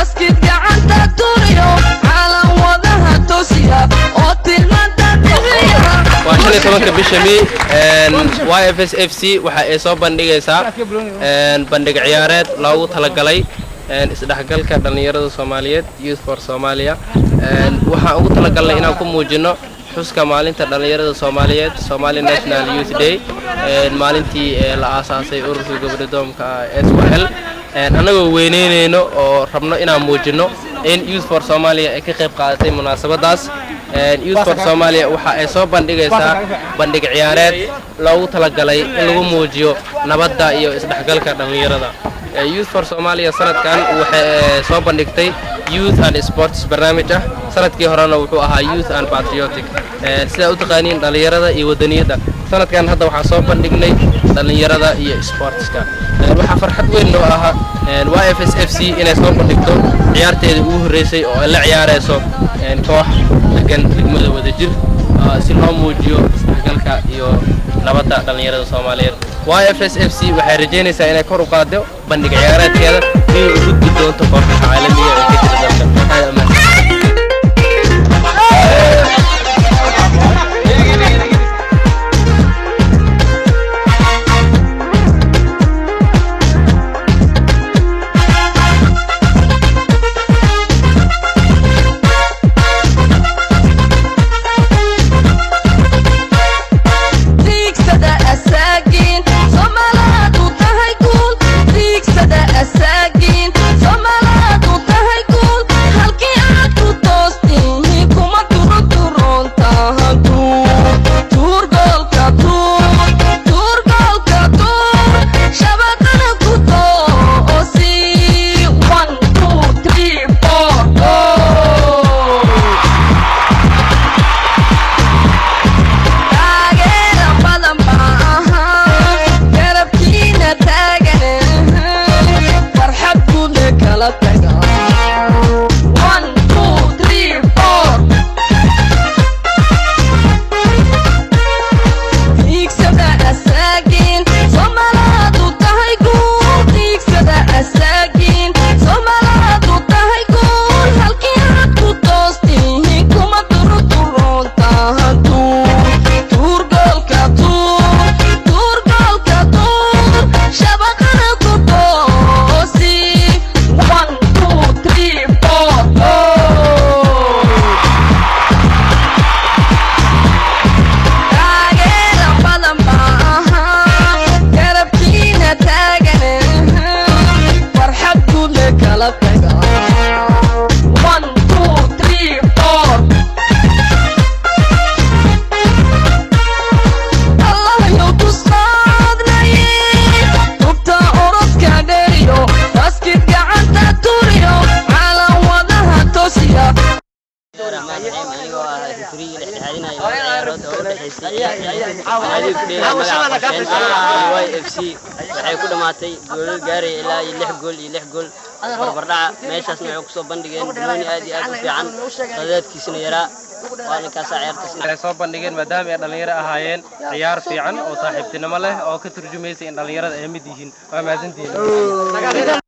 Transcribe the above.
baskid gacanta turiyo caalan wadaha tosiya oo tilmaanta bixiya waa 15 bisha May YFS FC waxa ay soo bandhigaysaa bandhig ciyaareed loogu talagalay isdhaxgalka dhalinyarada Soomaaliyeed Youth for Somalia waxaan ugu talagalnay inaan ku muujino xuska maalinta dhalinyarada Soomaaliyeed Somali National Youth Day maalintii la aasaasay ururka goboladoomka SYL anagoo weyneynayno oo rabno inaan muujino in Youth for Somalia ay ka qayb qaadatay munaasabadaas Youth for Somalia waxa ay soo bandhigaysaa bandhig ciyaareed loogu talagalay in lagu muujiyo nabadda iyo isdhaxgalka dhalinyarada Youth for Somalia sanadkan waxay soo bandhigtay Youth and Sports barnaamij ah sanadkii horena wuxuu ahaa Youth and Patriotic sida u taqaaniin dhalinyarada iyo wadaniyada sanadkan hadda waxaan soo bandhignay dhalinyarada iyo sportska waxa farxad weyn noo aha YFS FC inay soo bandhigto ciyaarteeda ugu horeysay oo la ciyaareyso koox degan degmada Wadajir si loo muujiyo isdhaxgalka iyo nabadda dhalinyarada Soomaaliyeed YFS FC waxay rajeynaysaa inay kor u qaado bandhig ciyaareedkeeda iyo u gudbi doonto kooxaha caalamiga ee ka jira dalka YFC waxay ku dhamaatay gool gaaray ilaa 6 gool barbardhac meeshaasna waxay ku soo bandhigeen banooni aad iyo aad u fiican qadaadkiisna yaraa waana ka ciyaartaasna soo bandhigeen maadaama ay dhalinyaro ahaayeen ciyaar fiican oo saaxiibtinimo leh oo ka turjumaysa in dhalinyarada ay mid yihiin waa maadantiin